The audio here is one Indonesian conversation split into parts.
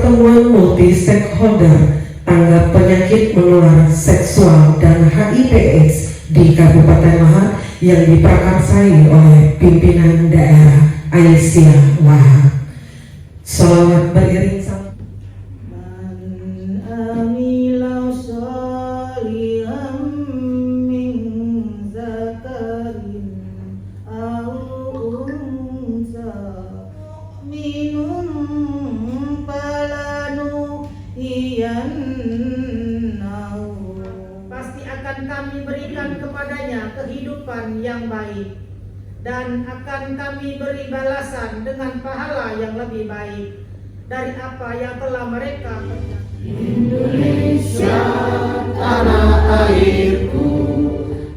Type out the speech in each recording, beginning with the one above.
pertemuan multi stakeholder tanggap penyakit menular seksual dan HIV/AIDS di Kabupaten Lahat yang diprakarsai oleh pimpinan daerah Aisyah Lahat. Shalawat beriring sama pasti akan kami berikan kepadanya kehidupan yang baik, dan akan kami beri balasan dengan pahala yang lebih baik dari apa yang telah mereka kerjakan. Indonesia, tanah airku,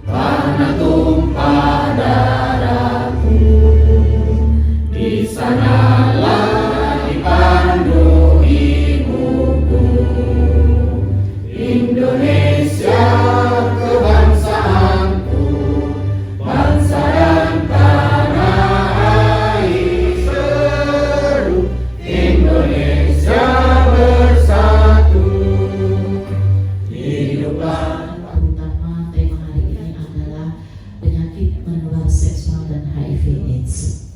tanah tumpah darahku, di sanalah dipandu ibuku. Indonesia kebangsaanku, bangsa dan tanah air, seru Indonesia bersatu. Hiduplah. Utama tema hari ini adalah penyakit menular seksual dan HIV/AIDS.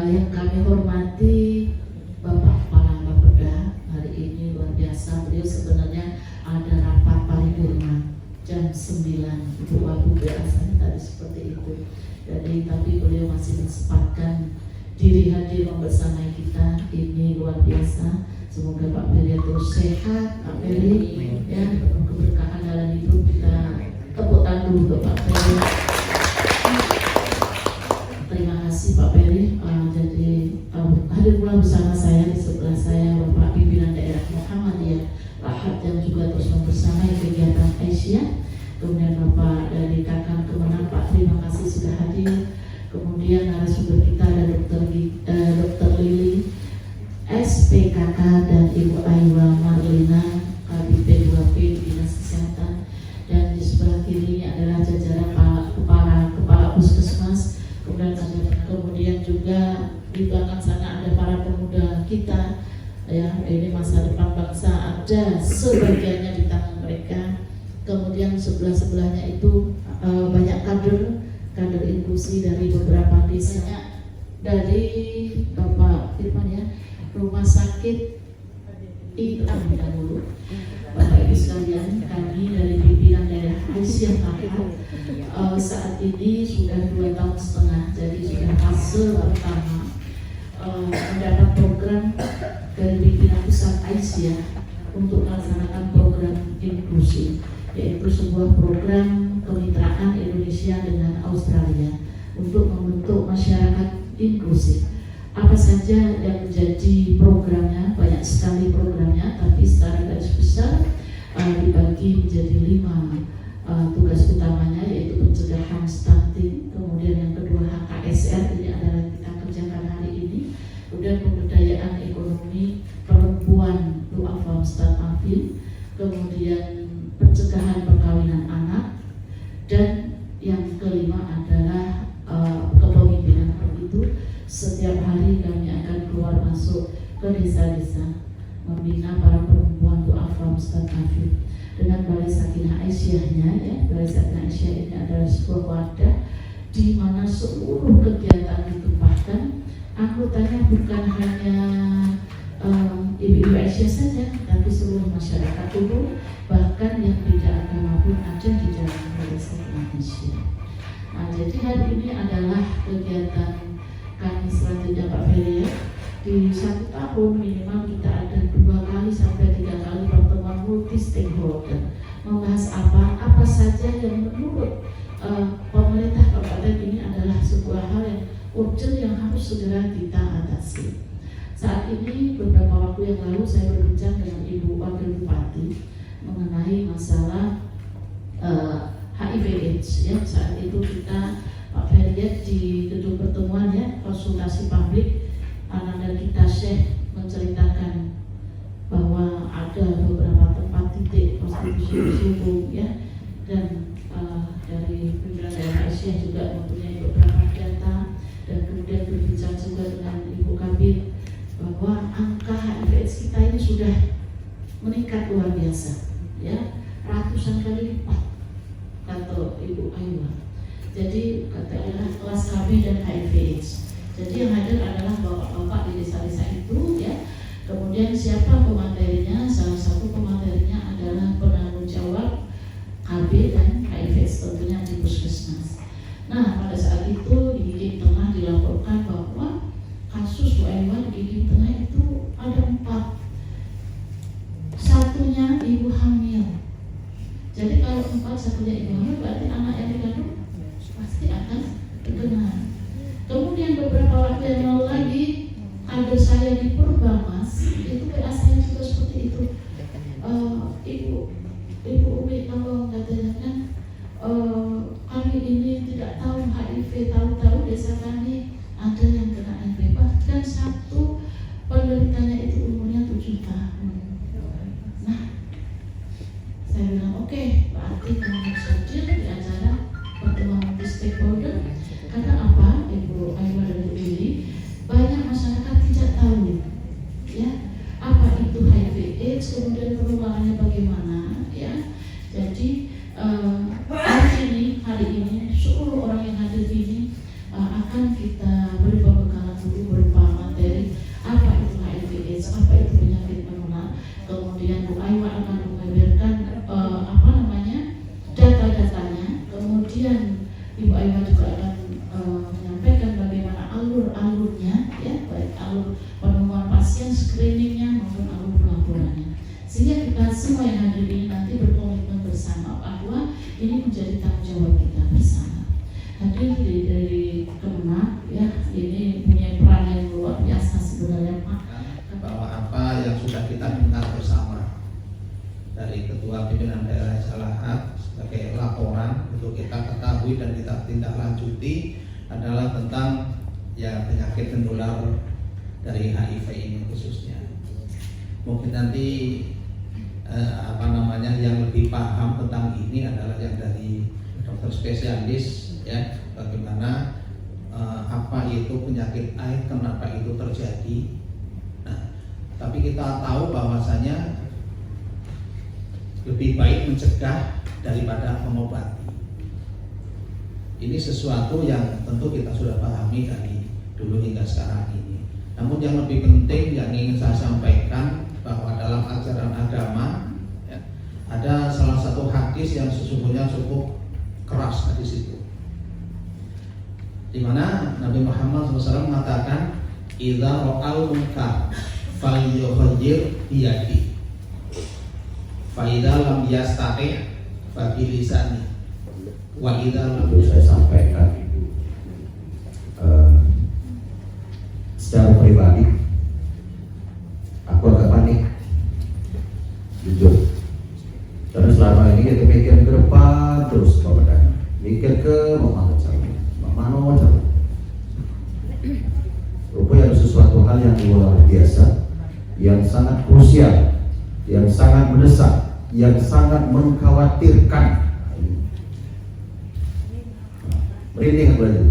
Yang kami hormati Bapak Kepala Bapeda, hari ini luar biasa. Beliau sebenarnya ada rapat paripurna jam 9, Ibu Wabu biasanya tadi seperti itu. Jadi tapi beliau masih mensempatkan diri hadir membersamai kita, ini luar biasa. Semoga Pak Peri terus sehat, Pak Peri, ya, keberkahan dalam hidup kita. Tepuk tangan dulu untuk Pak Peri. Terima kasih Pak Peri. Jadi hadir pula bersama saya, di sebelah saya Bapak Pimpinan Daerah Muhammadiyah Lahat yang juga terus membersamai kegiatan Aisyah. Kemudian Bapak dari Kakang Kemenang, Pak, terima kasih sudah hadir. Kemudian narasumber kita ada Dr. Lili SPKK dan Ibu Aywa Marlina KBP 2P Dinas Kesehatan, dan di sebelah kirinya adalah jajaran kepala puskesmas. Kemudian juga di belakang sana ada para pemuda kita, ya, ini masa depan bangsa, ada sebagiannya di tangan mereka. Kemudian sebelahnya itu banyak kader inklusi dari beberapa desa, dari Bapak Irfan, ya, rumah sakit IAM dahulu. Bapak Ibu sekalian, kami dari pimpinan daerah Aisyah Lahat saat ini sudah 2,5 tahun, jadi sudah fase pertama mendapat program dari pimpinan pusat Aisyah untuk melaksanakan program inklusi, yaitu sebuah program kemitraan Indonesia dengan Australia untuk membentuk masyarakat inklusif. Apa saja yang menjadi programnya? Banyak sekali programnya, tapi secara garis besar dibagi menjadi 5 tugas utamanya, yaitu pencegahan stunting, kemudian yang kedua HKSR, ini adalah yang kita kerjakan hari ini, kemudian pemberdayaan ekonomi perempuan du'afa mustad'afin, kemudian pencegahan perkawinan anak, dan yang kelima adalah kepemimpinan. Begitu setiap hari kami akan keluar masuk ke desa-desa membina para perempuan du'afa mustad'afin dengan Balai Sakinah Aisyahnya, ya. Balai Sakinah Aisyah ini adalah sebuah wadah di mana seluruh kegiatan ditumpahkan. Anggotanya bukan hanya ibu-ibu Aisyah saja, tapi seluruh masyarakat umum, bahkan yang tidak agama pun ada di dalam Balai Sakinah Aisyah. Nah, jadi hari ini adalah kegiatan kami selanjutnya Pak Ferry, ya. Di 1 tahun minimal kita ada 2 kali sampai 3 kali pertemuan multi stakeholder, membahas apa saja yang menurut pemerintah kabupaten ini adalah sebuah hal yang urgent yang harus segera kita atasi. Saat ini beberapa waktu yang lalu saya berbincang dengan Ibu Wakil Bupati mengenai masalah HIV/AIDS, ya. Saat itu kita Pak Ferry di gedung pertemuan, ya, konsultasi publik, Ananda kita Syekh menceritakan bahwa ada beberapa tempat titik prostitusi umum, ya, dan dari pimpinan daerah Aisyah juga mempunyai beberapa data, dan kemudian berbincang juga dengan Ibu Kabir bahwa angka HIV/AIDS kita sudah meningkat luar biasa, ya, ratusan kali lipat, kata Ibu Aywa. Jadi katakanlah kelas KB dan HIV/AIDS. Jadi yang hadir adalah bapak-bapak di desa-desa itu, ya. Kemudian siapa pematerinya? Salah satu pematerinya adalah penanggung jawab KB dan HIV/AIDS tentunya di puskesmas. Nah, pada saat itu di Giging Tengah dilaporkan bahwa kasus Bu Aywa di Giging Tengah itu ada 4. Satunya ibu hamil. Jadi kalau 4 satunya ibu hamil, berarti anak yang dikandung pasti akan terkena. Kemudian beberapa waktu yang lalu lagi, ada saya di Purbamas, itu PA saya juga seperti itu. Ibu Umi tolong, katanya kan, kami ini tidak tahu HIV, tahu-tahu desa kami ada yang kena HIV. Bahkan satu penderitanya itu umurnya 7 tahun. Nah, saya bilang oke, berarti kami harus hadir di acara pertemuan multi stakeholder. Karena apa, Ibu Aywa dan Bu Lili, banyak masyarakat tidak tahu, ya, apa itu HIV/AIDS, kemudian penularannya bagaimana, ya. Jadi hari ini seluruh orang yang hadir ini akan kita beri pembekalan dulu berupa materi apa itu HIV/AIDS, apa itu penyakit menular. Kemudian Bu Aywa akan membeberkan data-datanya. Kemudian Ibu Aywa juga akan menyampaikan bagaimana alur-alurnya, ya, baik alur penemuan pasien, screeningnya maupun alur pelaporannya, sehingga kita semua yang hadir ini nanti berkomitmen bersama bahwa ini menjadi tanggung jawab kita bersama. Hadir dari Kemenak, ya, ini punya peran yang luar biasa sebenarnya, Pak. Bahwa apa yang sudah kita dengar bersama dari Ketua Pimpinan Daerah Salahat sebagai laporan untuk kita ketahui dan kita tindak lanjuti adalah tentang, ya, penyakit menular dari HIV ini khususnya. Mungkin nanti yang lebih paham tentang ini adalah yang dari dokter spesialis, ya, bagaimana apa itu penyakit AIDS, kenapa itu terjadi. Nah, tapi kita tahu bahwasanya lebih baik mencegah daripada mengobati. Ini sesuatu yang tentu kita sudah pahami dari dulu hingga sekarang ini. Namun yang lebih penting yang ingin saya sampaikan bahwa dalam ajaran agama, ya, ada salah satu hadis yang sesungguhnya cukup keras hadis itu, di mana Nabi Muhammad SAW mengatakan, "Idza ra'al munkar falyughayyir biyadihi, fa idza lam yastati' fa bi lisanihi, wa idza lam." Saya sampaikan secara pribadi, aku agak panik, jujur. Karena selama ini kita mikir ke depan terus, mikir ke mana jauh. Rupanya ada sesuatu hal yang luar biasa, yang sangat krusial, yang sangat mendesak, yang sangat mengkhawatirkan. Merinding aku lagi.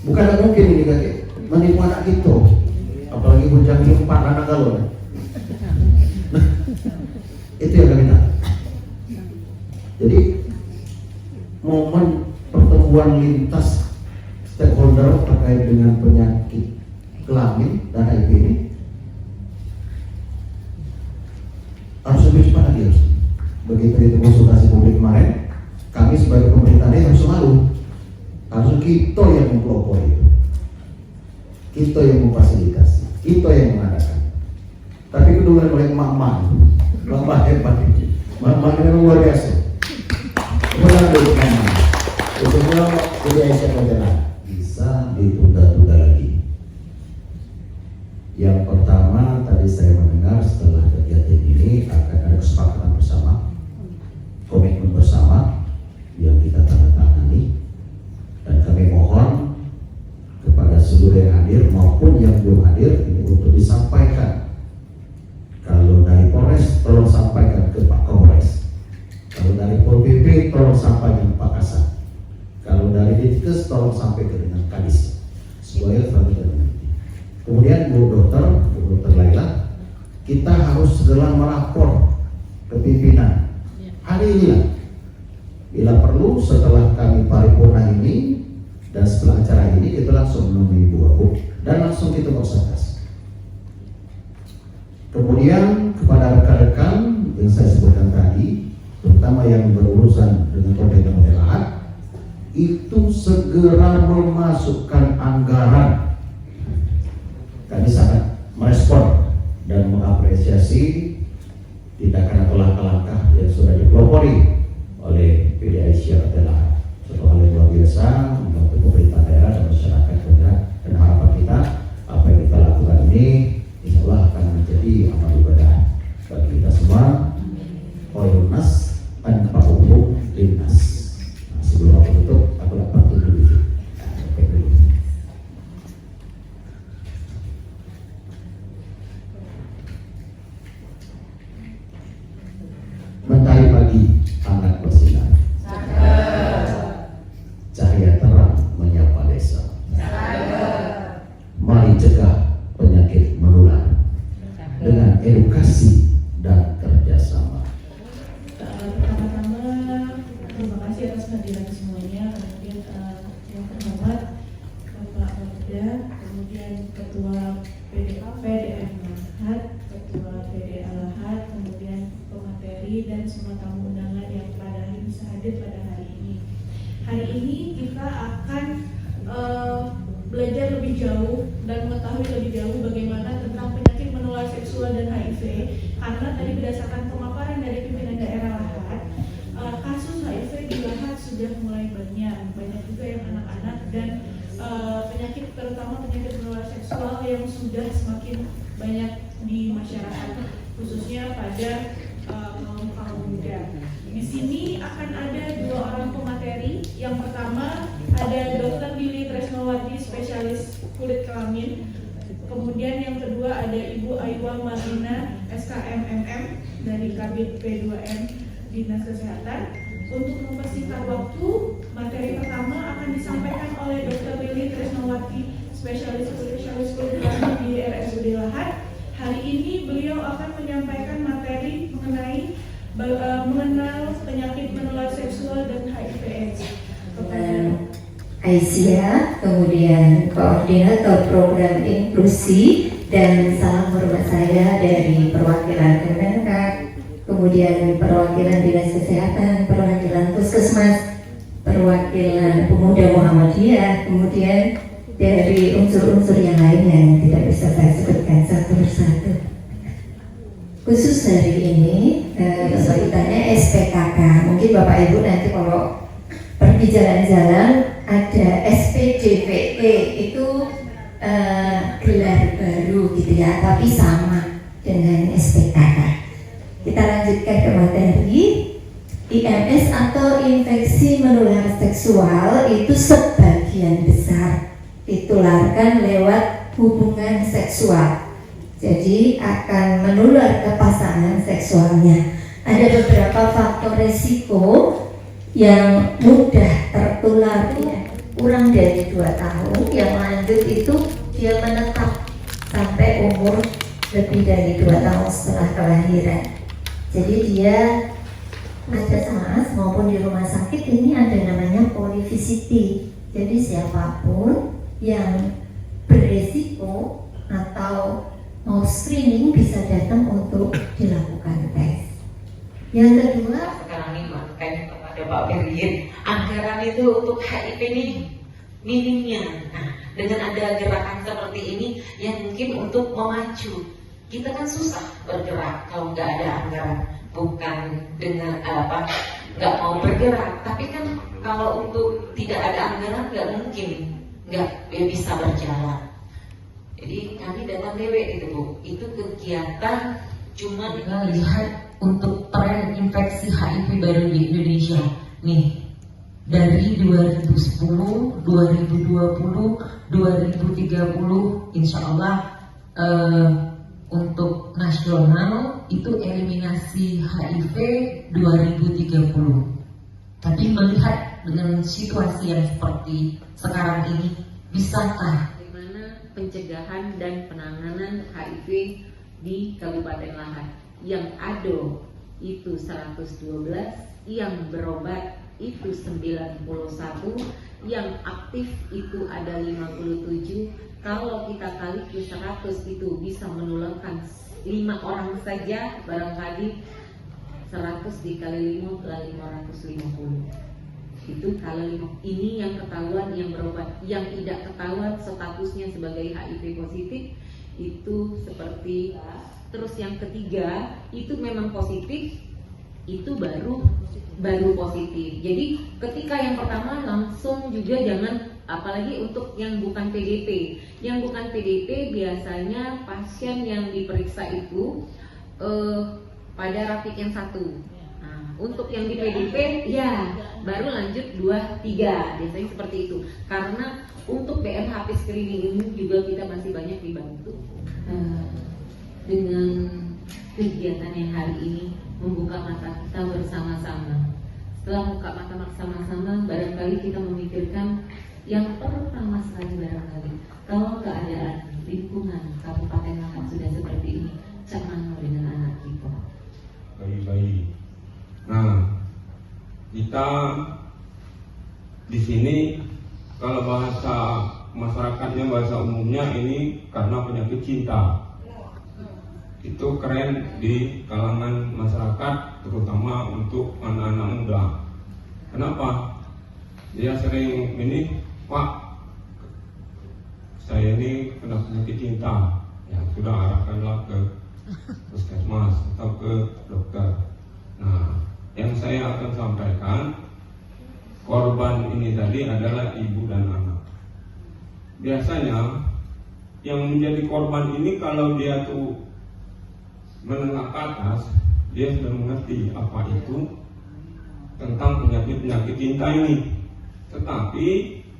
Bukan mungkin ini kakek menipu anak kita, apalagi bujang 4 anak galon. Itu yang kami tahu. Jadi momen pertemuan lintas stakeholder terkait dengan penyakit kelamin dan HIV ini harus lebih cepat lagi. Begitu itu konsultasi publik kemarin, kami sebagai pemerintah ini harus selalu kita yang mempelopor itu, kita yang memfasilitasi, kita yang mengadakan. Tapi kedua oleh mama hebat, mama ini luar biasa. Kemudian dari mama, itu semua jadi Aisyah berjalan bisa ditunda-tunda lagi. Yang pertama tadi saya mendengar setelah kegiatan ini akan ada kesepakatan bersama, komitmen bersama yang kita tanda tangani. Dan kami mohon kepada seluruh yang hadir maupun yang belum hadir ini untuk disampaikan. Kalau dari Polres tolong sampaikan ke Pak Kapolres. Kalau dari Pol PP tolong sampaikan ke Pak Kasat. Kalau dari Dinkes tolong sampaikan dengan Kadis. Supaya kami mengerti. Kemudian Bu Dokter Laila kita harus segera melapor ke pimpinan. Hari inilah, bila perlu setelah kami paripurna ini dan setelah acara ini kita langsung menemui Bu Wagub dan langsung kita proses. Kemudian kepada rekan-rekan yang saya sebutkan tadi, terutama yang berurusan dengan konteks lahan, itu segera memasukkan anggaran. Kami sangat merespon dan mengapresiasi tindakan atau langkah-langkah yang sudah dipelopori oleh PD Aisyah adalah suatu hal yang luar biasa membantu pemerintah daerah dan masyarakat bergerak, dan harapan kita apa yang kita lakukan ini insya Allah akan menjadi amal ibadah bagi kita semua. Khairun nas anfa'uhum linnas. Nah, sebelum aku tutup, aku dapat dulu. Mentari pagi hangat bersinar, cahaya terang menyapa desa. Mari cegah penyakit menular dengan edukasi dan kerjasama. Pertama-tama terima kasih atas kehadiran semuanya. Kemudian yang terhormat Bapak Bapeda, kemudian Ketua PDM Lahat, Ketua PD Lahat, kemudian pemateri dan semua tamu undangan yang pada hari bisa hadir pada hari ini. Hari ini kita akan belajar lebih jauh dan mengetahui lebih jauh bagaimana tentang penyakit menular seksual dan HIV, karena tadi berdasarkan pemaparan dari pimpinan daerah Lahat, kasus HIV di Lahat sudah mulai banyak juga yang anak-anak dan penyakit, terutama penyakit menular seksual yang sudah semakin banyak di masyarakat, khususnya pada kaum muda. Di sini akan ada 2 orang pemateri. Yang pertama ada Dr. Lili Tresnowati, spesialis kulit kelamin. Kemudian yang kedua ada Ibu Aywa Marlina, SKMMM dari Kabid P2M Dinas Kesehatan. Untuk mempersingkat waktu, materi pertama akan disampaikan oleh Dr. Lili Tresnowati, spesialis kulit kelamin di RSUD Lahat. Hari ini beliau akan menyampaikan materi mengenai mengenal penyakit menular seksual dan HIV/AIDS. Aisyah, kemudian koordinator program inklusi, dan salam hormat saya dari perwakilan Kemenkes, kemudian perwakilan Dinas Kesehatan, perwakilan Puskesmas, perwakilan Pemuda Muhammadiyah, kemudian dari unsur-unsur yang lain yang tidak bisa saya sebutkan satu persatu. Khusus hari ini, kesulitannya SPKK. Mungkin Bapak Ibu nanti kalau pergi jalan-jalan ada SPDVE, itu gelar baru gitu ya, tapi sama dengan SPKK. Kita lanjutkan ke materi. IMS atau infeksi menular seksual itu sebagian besar ditularkan lewat hubungan seksual. Jadi akan menular ke pasangan seksualnya. Ada beberapa faktor resiko yang mudah tertular ya. Kurang dari 2 tahun, yang lanjut itu dia menetap sampai umur lebih dari 2 tahun setelah kelahiran. Jadi dia ada SARS maupun di rumah sakit ini ada namanya polyvisity. Jadi siapapun yang beresiko atau mau screening bisa datang untuk dilakukan tes. Yang kedua, Sekarang ini makanya kepada Pak Ferry, anggaran itu untuk HIV ini minimnya. Nah, dengan ada gerakan seperti ini yang mungkin untuk memacu, kita kan susah bergerak kalau nggak ada anggaran. Bukan dengan nggak mau bergerak, tapi kan kalau untuk tidak ada anggaran nggak mungkin nggak bisa berjalan. Jadi kami datang dewe itu Bu, itu kegiatan cuma lihat untuk tren infeksi HIV baru di Indonesia nih dari 2010, 2020, 2030 insya Allah untuk nasional itu eliminasi HIV 2030. Tapi melihat dengan situasi yang seperti sekarang ini, bisakah bagaimana pencegahan dan penanganan HIV di Kabupaten Lahat. Yang ADO itu 112, yang berobat itu 91, yang aktif itu ada 57. Kalau kita kali ke 100 itu bisa menularkan 5 orang saja, barangkali 100 dikali 5 adalah 550. Itu kalau ini yang ketahuan yang berobat. Yang tidak ketahuan statusnya sebagai HIV positif itu seperti. Terus yang ketiga itu memang positif, itu baru positif. Jadi ketika yang pertama langsung juga jangan, apalagi untuk yang bukan PDP. Yang bukan PDP biasanya pasien yang diperiksa itu pada rapid yang 1. Nah, untuk yang di PDP ya baru lanjut 2, 3, biasanya seperti itu. Karena untuk BMHP screening ini juga kita masih banyak dibantu dengan kegiatan yang hari ini membuka mata kita bersama-sama. Setelah buka mata bersama-sama, barangkali kita memikirkan yang pertama sekali, barangkali kalau keadaan lingkungan Kabupaten Lahat sudah seperti ini, jangan dengan anak kita. Bayi-bayi. Nah, kita di sini kalau bahasa masyarakatnya, bahasa umumnya ini karena penyakit cinta. Itu keren di kalangan masyarakat, terutama untuk anak-anak muda. Kenapa? Dia sering ini, Pak, saya ini kena penyakit cinta. Ya sudah, arahkanlah ke puskesmas atau ke dokter. Nah, yang saya akan sampaikan, korban ini tadi adalah ibu dan anak. Biasanya yang menjadi korban ini kalau dia tuh menengah ke atas, dia sudah mengerti apa itu tentang penyakit cinta ini. Tetapi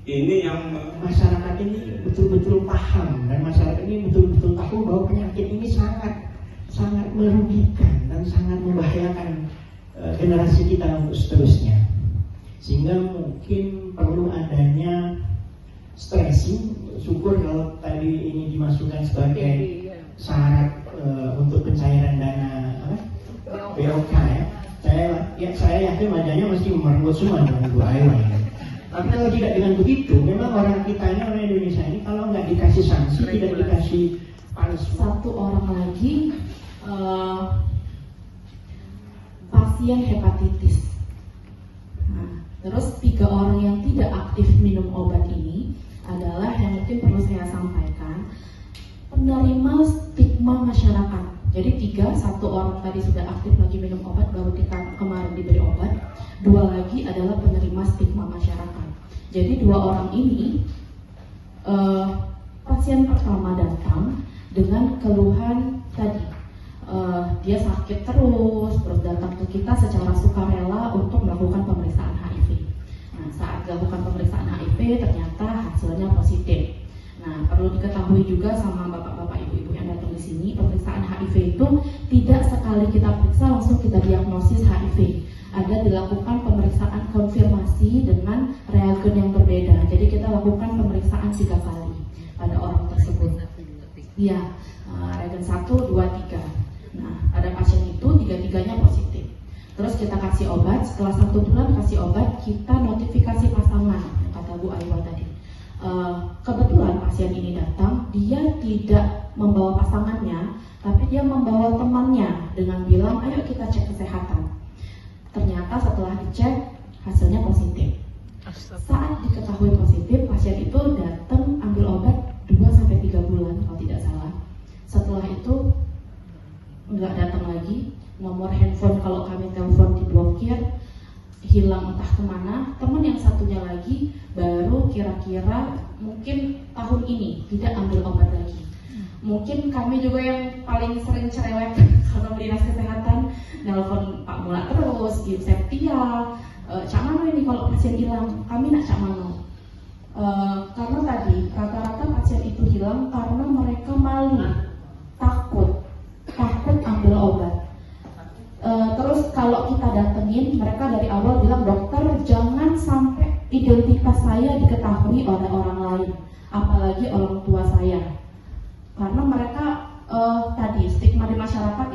ini yang masyarakat ini betul-betul paham, dan masyarakat ini betul-betul tahu bahwa penyakit ini sangat merugikan dan sangat membahayakan generasi kita untuk seterusnya. Sehingga mungkin perlu adanya stressing. Syukur kalau tadi ini dimasukkan sebagai syarat untuk pencairan dana BOK ya. Saya yakin wajahnya mesti merenggut semua dengan Bu Ayu. Tapi kalau tidak dengan begitu, memang orang Indonesia ini kalau nggak dikasih sanksi, tidak dikasih punishment. Satu orang lagi pasien hepatitis. Nah, terus 3 orang yang tidak aktif minum obat ini adalah yang mungkin perlu saya sampaikan, penerima stigma masyarakat. Jadi 3, 1 orang tadi sudah aktif lagi minum obat, baru kita kemarin diberi obat. 2 lagi adalah penerima stigma masyarakat. Jadi 2 orang ini pasien pertama datang dengan keluhan tadi, dia sakit terus datang ke kita secara sukarela untuk melakukan pemeriksaan HIV. Nah, saat dilakukan pemeriksaan HIV ternyata hasilnya positif. Nah, perlu diketahui juga sama bapak-bapak, ibu-ibu yang datang di sini, pemeriksaan HIV itu tidak sekali kita periksa langsung kita diagnosis HIV. Ada dilakukan pemeriksaan konfirmasi dengan reagen yang berbeda. Jadi kita lakukan pemeriksaan 3 kali pada orang tersebut. Iya, reagen 1, 2, 3. Nah, pada pasien itu 3-tiganya positif. Terus kita kasih obat, setelah 1 bulan kasih obat, kita notifikasi pasangan, yang kata Bu Aywa tadi. Kebetulan pasien ini datang, dia tidak membawa pasangannya, tapi dia membawa temannya dengan bilang, ayo kita cek kesehatan. Ternyata setelah dicek, hasilnya positif. Saat diketahui positif, pasien itu datang ambil obat 2-3 bulan kalau tidak salah. Setelah itu nggak datang lagi, nomor handphone kalau kami telepon diblokir, hilang entah kemana. Teman yang satunya lagi baru kira-kira mungkin tahun ini tidak ambil obat lagi. Mungkin kami juga yang paling sering cerewet kalau dinas kesehatan, nelfon Pak Mula terus, Ibu Septia, Cak Mano ini kalau pasien hilang, kami nak Cak Mano. Karena tadi rata-rata pasien itu hilang karena mereka malu, takut ambil obat. Terus kalau kita datengin, mereka dari awal bilang, dokter jangan sampai identitas saya diketahui oleh orang lain, apalagi orang tua saya, karena mereka tadi stigma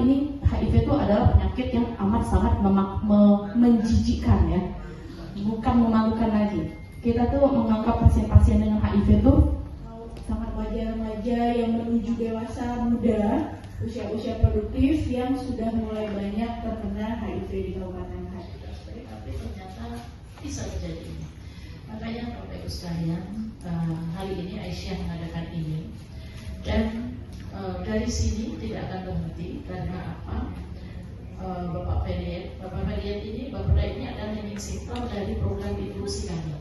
ini HIV itu adalah penyakit yang amat sangat menjijikkan ya, bukan memalukan lagi. Kita tuh menganggap pasien-pasien dengan HIV itu sangat wajar-wajar yang menuju dewasa muda, usia-usia produktif yang sudah mulai banyak terkena HIV di Kabupaten Kars. Tapi ternyata bisa terjadi ini. Makanya Bapak Ibu sekalian, hari ini Aisyah mengadakan ini, dan dari sini tidak akan berhenti. Karena apa? Bapak Ferdian ini adalah leading sector dari program inklusi kami.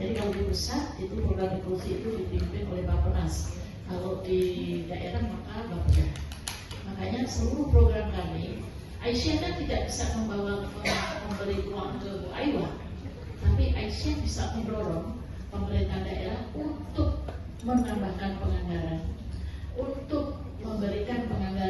Jadi kalau di pusat itu program inklusi itu dipimpin oleh Bappenas, kalau di daerah maka Bapeda. Makanya seluruh program kami, Aisyah kan tidak bisa memberi uang ke Bu Aiwa, tapi Aisyah bisa mendorong pemerintah daerah untuk menambahkan penganggaran, untuk memberikan penganggaran